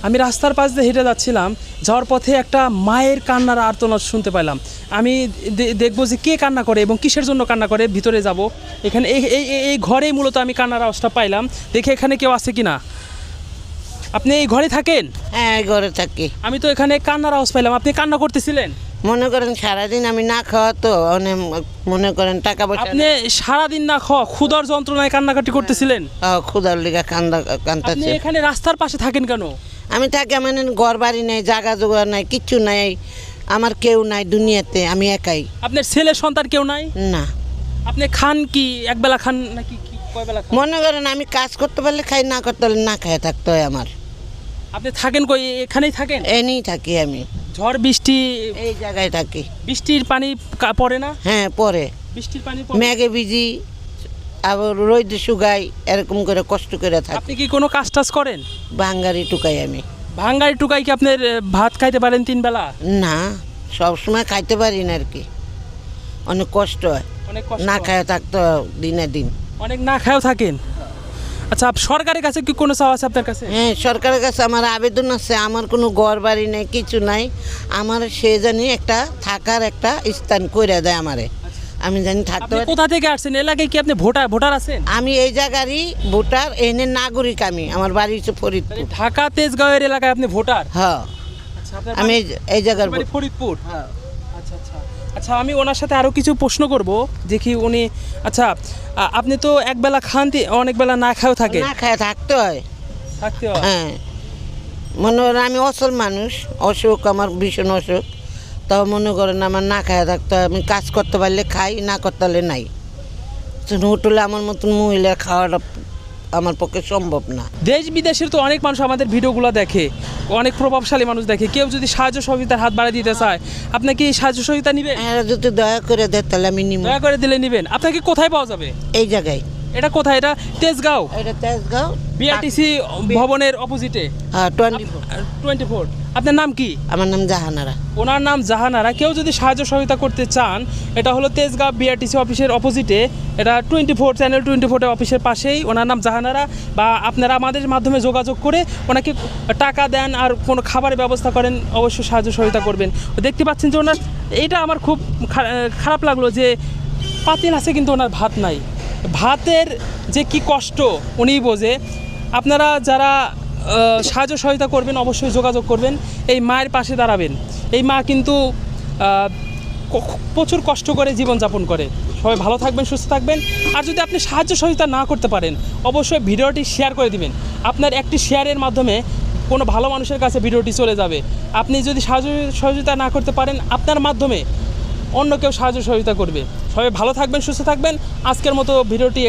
আমি রাস্তার পাশ দিয়ে হেঁটে যাচ্ছিলাম, যাওয়ার পথে একটা মায়ের কান্নার আর্তনাদ শুনতে পাইলাম। আমি দেখবো যে কে কান্না করে এবং কিসের জন্য কান্না করে। ভিতরে যাব, এখানে এই ঘরেই মূলত আমি কান্নার আওয়াজটা পাইলাম। দেখে এখানে কেউ আছে কি না। আপনি এই ঘরে থাকেন? হ্যাঁ, ঘরে থাকি। আমি তো এখানে কান্নার আওয়াজ পাইলাম। আপনি কান্না করতেছিলেন? মনে করেন সারাদিন আমি না খাওয়া তো অনেক, মনে করেন টাকা পয়সা আপনি সারাদিন না খাওয়া ক্ষুধার যন্ত্রণায় কান্নাকাটি করতেছিলেন? ক্ষুধার লিগা আপনি কান্দাছে। এখানে রাস্তার পাশে থাকেন কেন? আমি থাকি, মানে ঘর বাড়ি নাই, জায়গা জোগাড় নাই, কিচ্ছু নাই, আমার কেউ নাই দুনিয়াতে, আমি একাই। আপনার ছেলে সন্তান কেউ নাই? না। আপনি খান কি একবেলা খান নাকি কয় বেলা খান? মনে করেন আমি কাজ করতে পারলে খাই, না করতে পারলে না খাই থাকতে হয় আমার। আপনি থাকেন কই? এখানেই থাকেন? এনেই থাকি আমি। ঝড় বৃষ্টি এই জায়গায় থাকি। বৃষ্টির পানি পড়ে না? হ্যাঁ, পরে বৃষ্টির পানি পড়ে? মেঘে ভিজি, আবার রোদে শুকাই, এরকম করে কষ্ট করে থাকি। আপনি কি কোনো কাজ টাজ করেন? বাঙ্গারি টুকাই আমি। ভাঙ্গারি টুকাই কি আপনার ভাত খাইতে পারেন 3 বেলা? না, সবসময় খাইতে পারি না আর কি, অনেক কষ্ট হয়, অনেক কষ্ট না হয়। খায় থাকতে হয় দিনে দিন। অনেক না খায়ও থাকেন। আচ্ছা, সরকারের কাছে কি কোনো চাওয়া আছে আপনার কাছে? হ্যাঁ, সরকারের কাছে আমার আবেদন আছে। আমার কোনো ঘর বাড়ি নেই, কিছু নাই, আমার সে জানি একটা থাকার একটা স্থান করে দেয় আমারে, আমি জানি থাকতে আপনি পারি। কোথা থেকে আসছেন? এলাকায় কি আপনি ভোটার আছেন? আমি এই জায়গারই ভোটার, এনে নাগরিক আমি, আমার বাড়ি হচ্ছে ফরিদপুর। ঢাকা তেজগাঁওয়ের এলাকায় আপনি ভোটার? হ্যাঁ, আচ্ছা, আপনার আমি এই জায়গার বাড়ি ফরিদপুর? হ্যাঁ। আচ্ছা আচ্ছা আচ্ছা, আমি ওনার সাথে আরও কিছু প্রশ্ন করব, দেখি উনি। আচ্ছা, আপনি তো একবেলা খান, অনেক বেলা না খাও থাকে? না খায় থাকতে হয়। থাকতে হয়? হ্যাঁ, মনে করেন আমি অসল মানুষ, অসুখ আমার ভীষণ অসুখ, তাও মনে করেন আমার না খায় থাকতে হয়। আমি কাজ করতে পারলে খাই, না করতে পারলে নাই। হোটেলে আমার মতন মহিলার খাওয়াটা আমার পক্ষে সম্ভব না। দেশ বিদেশের তো অনেক মানুষ আমাদের ভিডিওগুলো দেখে, অনেক প্রভাবশালী মানুষ দেখে। কেউ যদি সাহায্য সহযোগিতার হাত বাড়িয়ে দিতে চায়, আপনি কি সাহায্য সহযোগিতা নেবেন? এরা যদি দয়া করে দেয় তাহলে আমি নিব। দয়া করে দিলে নেবেন। আপনাকে কোথায় পাওয়া যাবে? এই জায়গায়। এটা কোথায়? এটা তেজগাঁও এটা তেজগাঁও বিআরটিসি ভবনের অপোজিটে। হ্যাঁ, 24। 24। আপনার নাম কি? আমার নাম জাহানারা। ওনার নাম জাহানারা। কেউ যদি সাহায্য সহযোগিতা করতে চান, এটা হলো তেজগাঁও বিআরটিসি অফিসের অপোজিটে, এটা 24 চ্যানেল 24 অফিসের পাশেই। ওনার নাম জাহানারা। বা আপনারা আমাদের মাধ্যমে যোগাযোগ করে ওনাকে টাকা দেন আর কোনো খাবারের ব্যবস্থা করেন, অবশ্যই সাহায্য সহযোগিতা করবেন। দেখতে পাচ্ছেন যে ওনার, এটা আমার খুব খারাপ লাগলো যে পাতিল আছে কিন্তু ওনার ভাত নাই। ভাতের যে কি কষ্ট উনিই বোঝে। আপনারা যারা সাহায্য সহায়তা করবেন অবশ্যই যোগাযোগ করবেন, এই মায়ের পাশে দাঁড়াবেন। এই মা কিন্তু প্রচুর কষ্ট করে জীবনযাপন করে। সবাই ভালো থাকবেন, সুস্থ থাকবেন। আর যদি আপনি সাহায্য সহযোগিতা না করতে পারেন, অবশ্যই ভিডিওটি শেয়ার করে দিবেন। আপনার একটি শেয়ারের মাধ্যমে কোনো ভালো মানুষের কাছে ভিডিওটি চলে যাবে। আপনি যদি সাহায্য সহযোগিতা না করতে পারেন, আপনার মাধ্যমে অন্য কেউ সাহায্য সহযোগিতা করবে। সবাই ভালো থাকবেন, সুস্থ থাকবেন। আজকের মতো ভিডিওটি